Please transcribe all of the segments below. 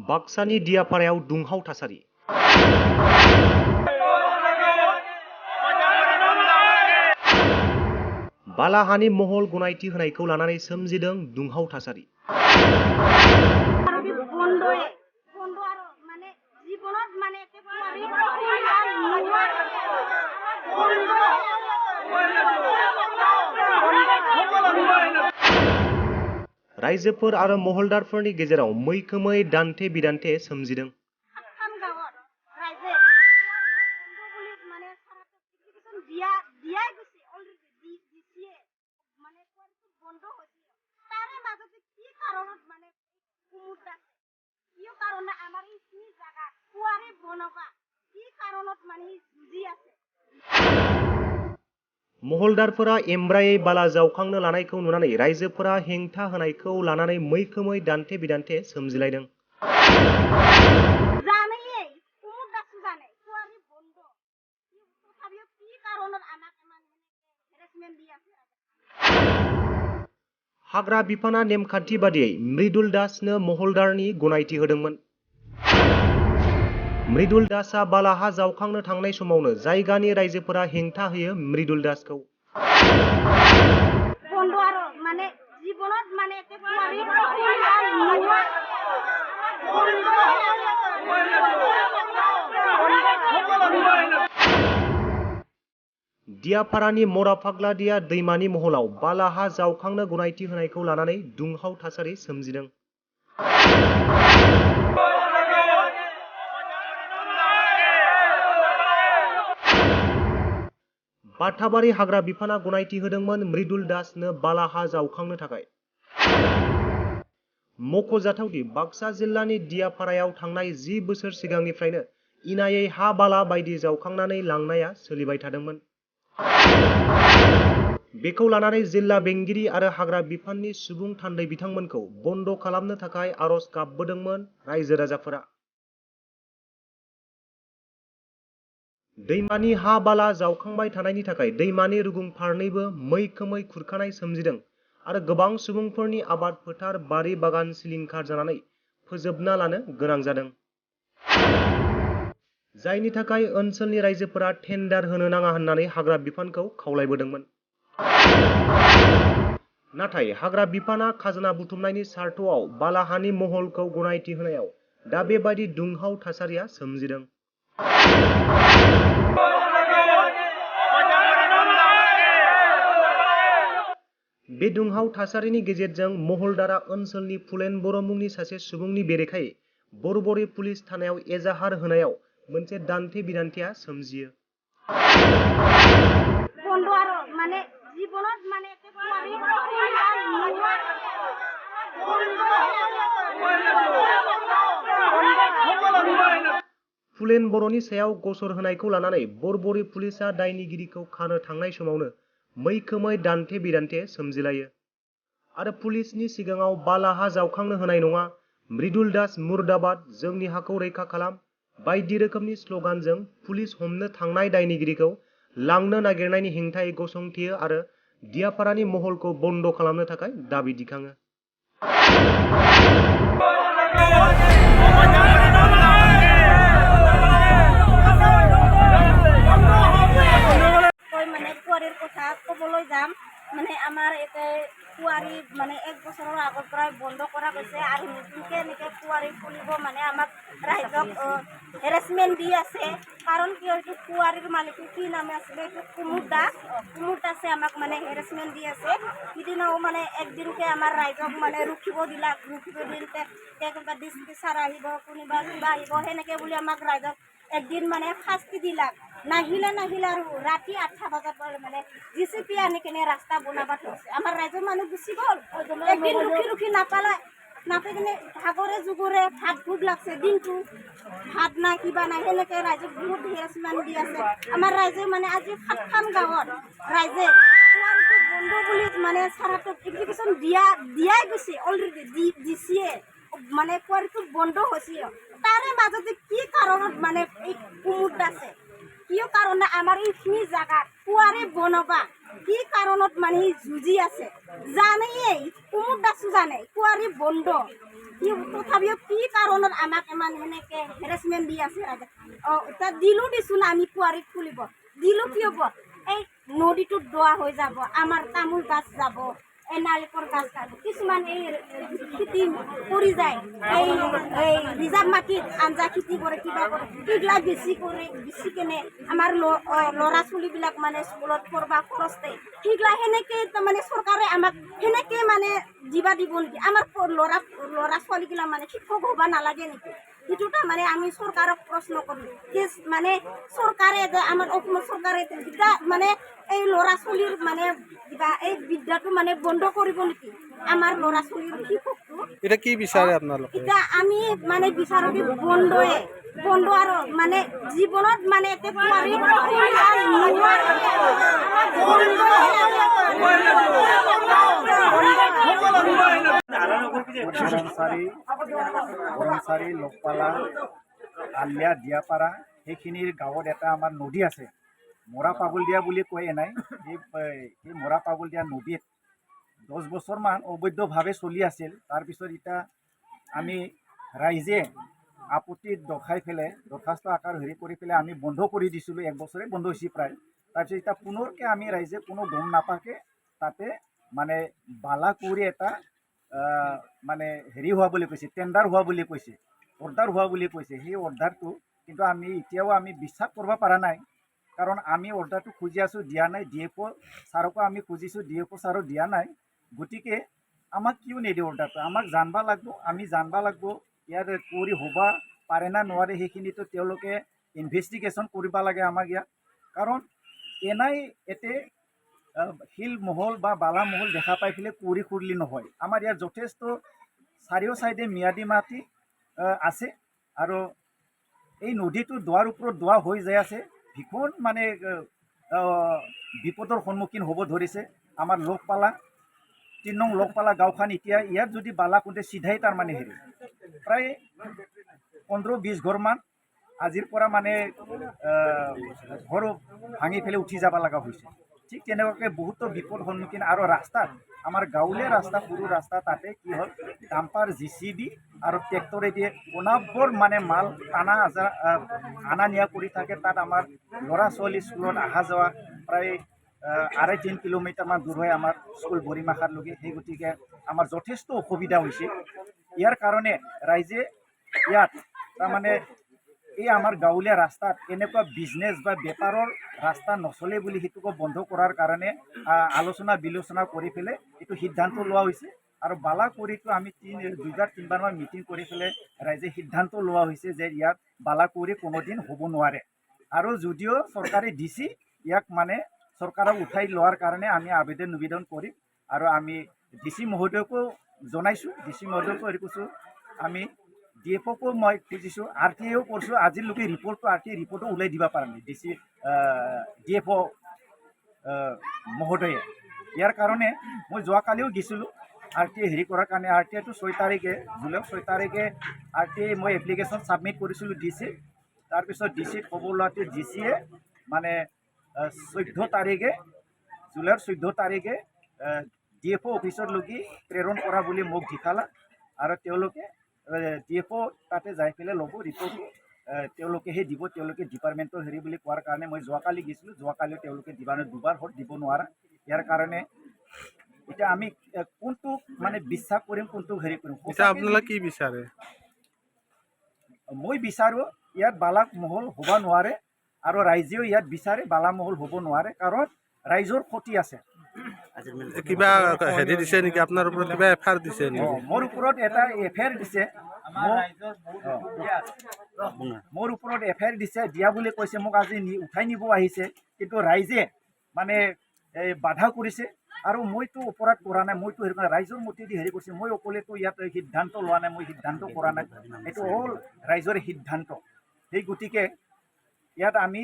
बाक्सानि दियापारायाव दुंहाव थासारि। बालाहानि महल गनायथि होनायखौ लानानै सोमजिदों दुंहाव थासारि। रायजोफोर आरो महलदारफोरनि गेजेराव मैखोमै दान्थे बिदान्थे सोमजिदों। महलदारफोरा एमब्रायै बाला जावखांनो लानायखौ नुनानै रायजोफोरा हेंथा होनायखौ लानानै मैखोमै दान्थे बिदान्थे सोमजिलायदों। हाग्रा बिफाना नेमखान्थि बादियै मृदुल दासनो महलदारनि गनायथि होदोंमोन। मृदुल दासआ बालाहा जावखांनो थांनाय समावनो जायगानि रायजोफोरा हेंथा होयो मृदुल दासखौ। दियापारानि मराफाग्लादिया दैमानि महलाव बालाहा जावखांनो गनायथि होनायखौ लानानै दुंहाव थासारि सोमजिदों। बाथाबारि हाग्रा बिफाना गनायथि होदोंमोन मृदुल दासनो बालाहा जावखांनो थाखाय। मख'जाथावदि बाक्सा जिल्लानि दियापारायाव थांनाय 10 बोसोर सिगांनिफ्रायनो इनायै हा बाला बायदि जावखांनानै लांनाया सोलिबाय थादोंमोन। बेखौ लानानै जिल्ला बेंगिरि आरो हाग्रा बिफाननि सुबुं थान्दै बिथांमोनखौ बन्द' खालामनो थाखाय आर'ज गाबबोदोंमोन रायजो राजाफोरा। दैमानि हा बाला जावखांबाय थानायनि थाखाय दैमानि रुगुं फारनैबो मैखोमै खुरखानाय सोमजिदों आरो गोबां सुबुंफोरनि आबाद फोथार बारि बागान सिलिंखार जानानै फोजोबना लानो गोनां जादों। जायनि थाखाय ओनसोलनि रायजोफोरा टेन्डार होनो नाङा होननानै हाग्रा बिफानखौ खावलायबोदोंमोन। नाथाय हाग्रा बिफाना खाजोना बुथुमनायनि सार्थआव बालाहानि महलखौ गनायथि होनायाव दा बेबायदि दुंहाव थासारिया सोमजिदों। बे दुंहाव थासारिनि गेजेरजों महलदारा ओनसोलनि फुलेन बर' मुंनि सासे सुबुंनि बेरेखायै बरबरि पुलिस थानायाव एजाहार होनायाव मोनसे दान्थे बिदान्थेया सोमजियो। फुलेन बर'नि सायाव गसर होनायखौ लानानै बरबरि पुलिसआ दायनिगिरिखौ खानो थांनाय समावनो मैखोमै दान्थे बिदान्थे सोमजिलायो आरो पुलिसनि सिगाङाव बालाहा जावखांनो होनाय नङा, मृदुल दास मुर्दाबाद, जोंनि हाखौ रैखा खालाम बायदि रोखोमनि स्लगानजों पुलिस हमनो थांनाय दायनिगिरिखौ लांनो नागिरनायनि हेंथायै गसंथेयो आरो दियापारानि महलखौ बन्द' खालामनो थाखाय दाबि दिखाङो। আমাৰ এতে কুঁৱাৰী এক বছৰৰ আগৰ পৰাই বন্ধ কৰা গৈছে আৰু নতুনকৈ এনেকৈ কুঁৱাৰী খুলিব আমাক ৰাইজক হেৰেছমেণ্ট দি আছে। কাৰণ কিয় এইটো কুঁৱাৰীৰ মালিকটো কি নামে আছিলে, এইটো কুমুদ দাসে আমাক হেৰেছমেণ্ট দি আছে। সিদিনাও একদিনকৈ আমাৰ ৰাইজক ৰখিব দিওঁতে কোনোবা ডিষ্টি ছাৰ আহিব, কোনোবা কিবা আহিব, সেনেকৈ বুলি আমাক ৰাইজক একদিন শাস্তি দিলাক। নাহিলে আৰু ৰাতি 8টা বজাত জিচিপি আনি কিনে ৰাস্তা বনাব থৈছে। আমাৰ ৰাইজৰ মানুহ গুচি গ'ল, একদিন ৰখি নাপাই কিনে ভাগৰে জুগৰে ভাত ভোক লাগছে, দিনটো ভাত নাই কিবা নাই, সেনেকৈ ৰাইজক বহুত হেৰাচমেণ্ট দি আছে। আমাৰ ৰাইজে আজি 7খন গাঁৱত ৰাইজে কুঁৱাৰীটো বন্ধ বুলি চাৰাটোক এপ্লিকেশ্যন দিয়াই গৈছে, অলৰেডি দিছিয়ে, কুঁৱাৰীটো বন্ধ হৈছে। তাৰে মাজতে কি কাৰণত এই কুমুদ আছে, কি কাৰণে আমাৰ এইখিনি জাগাত কুঁৱাৰী বনাবা কি কাৰণত যুঁজি আছে জানেই, কুমুদ দাসো জানে কুঁৱাৰী বন্ধ তথাপিও কি কাৰণত আমাক ইমান সেনেকে হেৰাচমেণ্ট দি আছে এতিয়া দিলো দিছোঁ আমি কুঁৱাৰীত খুলিব দিলোঁ কি হ'ব এই নদীটোত দোৱা হৈ যাব আমাৰ তামোল গাছ যাব এই নাৰিকল গাছ যাব কিছুমান এই খেতি কৰি যায় এই ৰিজাৰ্ভ মাটিত আঞ্জা খেতি কৰে কিবা কৰে সেইবিলাক বেছি কেনে আমাৰ ল'ৰা ছোৱালীবিলাক মানে স্কুলত পঢ়বা খৰচ দিয়ে সেইবিলাক সেনেকে তাৰমানে চৰকাৰে আমাক সেনেকে মানে দিব নেকি আমাৰ ল'ৰা ছোৱালীগিলা মানে শিক্ষক হ'ব নালাগে নেকি সেইটো তাৰমানে আমি চৰকাৰক প্ৰশ্ন কৰোঁ যে মানে চৰকাৰে যে আমাৰ অসমৰ চৰকাৰে কিবা মানে এই ল'ৰা ছোৱালীৰ মানে কিবা এই বিদ্যাটো মানে বন্ধ কৰিব নেকি আমাৰ ল'ৰা ছোৱালীৰ শিক্ষকটো এটা কি বিচাৰে আপোনালোকে এতিয়া আমি মানে বিচাৰোঁ কি বন্ধ আৰু মানে জীৱনত মানে এতিয়া কুঁৱাৰী গৰমচাৰী লোকপালা আলিয়া দিয়াপাৰা সেইখিনিৰ গাঁৱত এটা আমাৰ নদী আছে মৰা পাগলদিয়া বুলি কয় নাই এই মৰা পাগলদিয়া নদীত 10 বছৰমান অবৈধভাৱে চলি আছিল তাৰপিছত এতিয়া আমি ৰাইজে আপত্তি দখাই পেলাই দৰখাস্ত আকাৰ হেৰি কৰি পেলাই আমি বন্ধ কৰি দিছিলোঁ 1 বছৰে বন্ধ হৈছে প্ৰায় তাৰপিছত এতিয়া পুনৰকৈ আমি ৰাইজে কোনো গম নাপাকে তাতে মানে বালা কৰি এটা মানে হেৰি হোৱা বুলি কৈছে টেণ্ডাৰ হোৱা বুলি কৈছে অৰ্ডাৰ হোৱা বুলি কৈছে সেই অৰ্ডাৰটো কিন্তু আমি এতিয়াও আমি বিশ্বাস কৰিব পৰা নাই কাৰণ আমি অৰ্ডাৰটো খুজি আছোঁ দিয়া নাই DFO ছাৰকো আমি খুজিছোঁ DFO ছাৰো দিয়া নাই গতিকে আমাক কিয় নিদিয়ে অৰ্ডাৰটো আমাক জানবা লাগিব আমি জানবা লাগিব ইয়াৰ কৰি হ'ব পাৰে না নোৱাৰে সেইখিনিতো তেওঁলোকে ইনভেষ্টিগেশ্যন কৰিব লাগে আমাক ইয়াত কাৰণ এনাই এতে শিল মহল বা বালা মহল দেখা পাই পেলাই কুঁৱৰী খুৰলি নহয় আমাৰ ইয়াত যথেষ্ট চাৰিও চাইডে ম্যাদী মাটি আছে আৰু এই নদীটো দোৱাৰ ওপৰত দোৱা হৈ যায় আছে ভীষণ মানে বিপদৰ সন্মুখীন হ'ব ধৰিছে আমাৰ লোকপালা 3 নং লোকপালা গাঁওখন এতিয়া ইয়াত যদি বালা কোঁতে চিধাই তাৰমানে হেৰি প্ৰায় 15-20 ঘৰমান আজিৰ পৰা মানে ঘৰ ভাঙি পেলাই উঠি যাব লগা হৈছে ঠিক তেনেকুৱাকৈ বহুতো বিপদ সন্মুখীন আৰু ৰাস্তাত আমাৰ গাঁৱলীয়া ৰাস্তা সৰু ৰাস্তা তাতে কি হ'ল ডাম্পাৰ JCB আৰু ট্ৰেক্টৰেদি অনাবৰ মানে মাল টানা আনা নিয়া কৰি থাকে তাত আমাৰ ল'ৰা ছোৱালী স্কুলত অহা যোৱা প্ৰায় 2.5-3 কিলোমিটাৰমান দূৰ হয় আমাৰ স্কুল বৰিমাখাৰলৈকে সেই গতিকে আমাৰ যথেষ্ট অসুবিধা হৈছে ইয়াৰ কাৰণে ৰাইজে ইয়াত তাৰমানে এই আমাৰ গাঁৱলীয়া ৰাস্তাত এনেকুৱা বিজনেছ বা বেপাৰৰ ৰাস্তা নচলে বুলি সেইটোকো বন্ধ কৰাৰ কাৰণে আলোচনা বিলোচনা কৰি পেলাই এইটো সিদ্ধান্ত লোৱা হৈছে আৰু বালা কৰিটো আমি 2-3বাৰমান মিটিং কৰি পেলাই ৰাইজে সিদ্ধান্ত লোৱা হৈছে যে ইয়াত বালা কৰি কোনোদিন হ'ব নোৱাৰে আৰু যদিও চৰকাৰে দিছে ইয়াক মানে চৰকাৰক উঠাই লোৱাৰ কাৰণে আমি আবেদন কৰিম আৰু আমি DC মহোদয়কো জনাইছোঁ DC মহোদয়কো হেৰি কৈছোঁ আমি DFOকো মই খুজিছোঁ RTIও কৰিছোঁ আজিলৈকে ৰিপৰ্টটো RTI ৰিপৰ্টো ওলাই দিব পৰা নাই DFO মহোদয়ে ইয়াৰ কাৰণে মই যোৱাকালিও গেছিলোঁ RTI হেৰি কৰাৰ কাৰণে RTIটো 6 তাৰিখে জুলাই 6 তাৰিখে RTI মই এপ্লিকেশ্যন ছাবমিট কৰিছিলোঁ DC তাৰপিছত DCত খবৰ লোৱাতে DCয়ে মানে 14 তাৰিখে জুলাইৰ 14 তাৰিখে DFO অফিচৰলৈকে প্ৰেৰণ কৰা বুলি মোক দেখালা আৰু তেওঁলোকে DFO তাতে যাই পেলাই ল'ব ৰিপৰ্টটো তেওঁলোকেহে দিব তেওঁলোকে ডিপাৰ্টমেণ্টৰ হেৰি বুলি কোৱাৰ কাৰণে মই যোৱাকালি গৈছিলোঁ যোৱাকালি তেওঁলোকে দুবাৰ দিব নোৱাৰা ইয়াৰ কাৰণে এতিয়া আমি কোনটো মানে বিশ্বাস কৰিম কোনটো হেৰি কৰিম আপোনালোকে কি বিচাৰে মই বিচাৰোঁ ইয়াত বালা মহল হ'ব নোৱাৰে আৰু ৰাইজেও ইয়াত বিচাৰে বালা মহল হ'ব নোৱাৰে কাৰণ ৰাইজৰ ক্ষতি আছে কিবা হেৰি দিছে নেকি আপোনাৰ ওপৰত কিবা FIR দিছে নেকি মোৰ ওপৰত এটা FIR দিছে মোৰ ওপৰত FIR দিছে দিয়া বুলি কৈছে মোক আজি উঠাই নিব আহিছে কিন্তু ৰাইজে মানে বাধা কৰিছে আৰু মইতো ওপৰত কৰা নাই মইতো হেৰি কৰা ৰাইজৰ মতেদি হেৰি কৰিছে মই অকলেতো ইয়াত সিদ্ধান্ত লোৱা নাই মই সিদ্ধান্ত কৰা নাই এইটো হ'ল ৰাইজৰ সিদ্ধান্ত সেই গতিকে ইয়াত আমি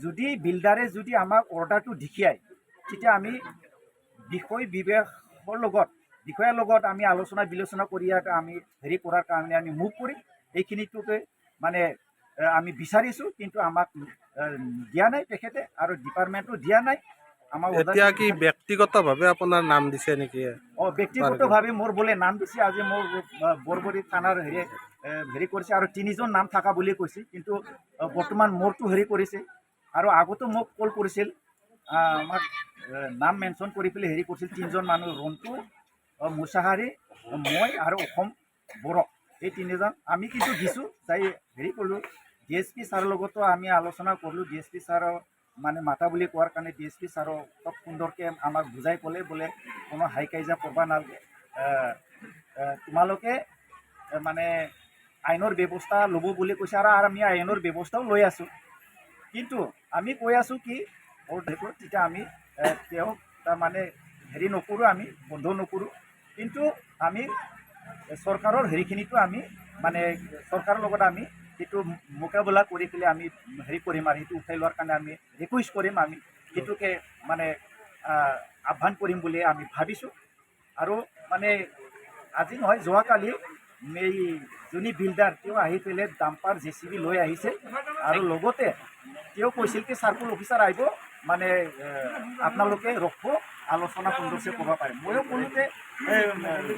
যদি বিল্ডাৰে যদি আমাক অৰ্ডাৰটো দেখিয়াই তেতিয়া আমি বিষয়াৰ লগত আমি আলোচনা বিলোচনা কৰি আমি হেৰি কৰাৰ কাৰণে আমি মুভ কৰিম এইখিনিটোকে মানে আমি বিচাৰিছোঁ কিন্তু আমাক দিয়া নাই তেখেতে আৰু ডিপাৰ্টমেণ্টো দিয়া নাই আমাৰ এতিয়া কি ব্যক্তিগতভাৱে আপোনাৰ নাম দিছে নেকি? ব্যক্তিগতভাৱে মোৰ বোলে নাম দিছে আজি মোৰ বৰবৰী থানাৰ হেৰি কৰিছে আৰু 3জন নাম থকা বুলি কৈছে কিন্তু বৰ্তমান মোৰটো হেৰি কৰিছে আৰু আগতো মোক কল কৰিছিল আমাক নাম মেনশ্যন কৰি পেলাই হেৰি কৰিছিল 3জন মানুহ ৰন্টু মুছাহাৰী মই আৰু অসম বড়ো এই 3জন আমি কিন্তু দিছোঁ যাই হেৰি কৰিলোঁ DSP ছাৰৰ লগতো আমি আলোচনা কৰিলোঁ DSP ছাৰৰ মানে মাতা বুলি কোৱাৰ কাৰণে DSP ছাৰক খুব সুন্দৰকৈ আমাক বুজাই ক'লে বোলে কোনো হাই কাজিয়া কৰবা নালাগে তোমালোকে মানে আইনৰ ব্যৱস্থা ল'ব বুলি কৈছে আৰু আমি আইনৰ ব্যৱস্থাও লৈ আছোঁ কিন্তু আমি কৈ আছোঁ কি তেতিয়া আমি তেওঁক তাৰমানে হেৰি নকৰোঁ আমি বন্ধ নকৰোঁ কিন্তু আমি চৰকাৰৰ হেৰিখিনিতো আমি মানে চৰকাৰৰ লগত আমি সেইটো মোকাবিলা কৰি পেলাই আমি হেৰি কৰিম আৰু সেইটো উঠাই লোৱাৰ কাৰণে আমি ৰিকুৱেষ্ট কৰিম আমি সেইটোকে মানে আহ্বান কৰিম বুলি আমি ভাবিছোঁ আৰু মানে আজি নহয় যোৱাকালি এই যোনী বিল্ডাৰ তেওঁ আহি পেলাই ডাম্পাৰ JCB লৈ আহিছে আৰু লগতে তেওঁ কৈছিল কি চাৰ্কুল অফিচাৰ আহিব মানে আপোনালোকে ৰখিব আলোচনা সুন্দৰকৈ কৰিব পাৰে ময়ো ক'লোঁ যে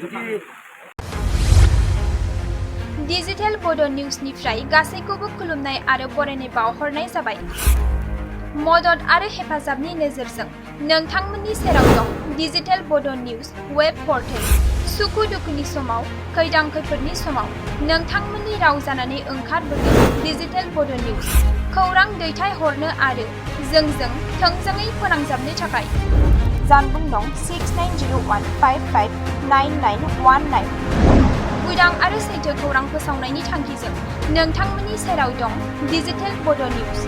যদি डिजिटेल बड' निउसनिफ्राय गासैखौबो खुलुमनाय आरो बरायनाय बावहरनाय जाबाय। मदद आरो हेफाजाबनि नोजोरजों नोंथांमोननि सेराव दं डिजिटेल बड' निउस वेब पर्टेल। सुखु दुखुनि समाव खैदां खैफोदनि समाव नोंथांमोननि राव जानानै ओंखारबोगोन डिजिटेल बड' निउस। खौरां दैथायहरनो आरो जोंजों थोंजोङै फोनांजाबनो थाखाय जानबुं नं 6901559919 उदां आरो सैथो खौरां फोसावनायनि थांखिजों नोंथांमोननि सेराव दं डिजिटेल बड' निउस।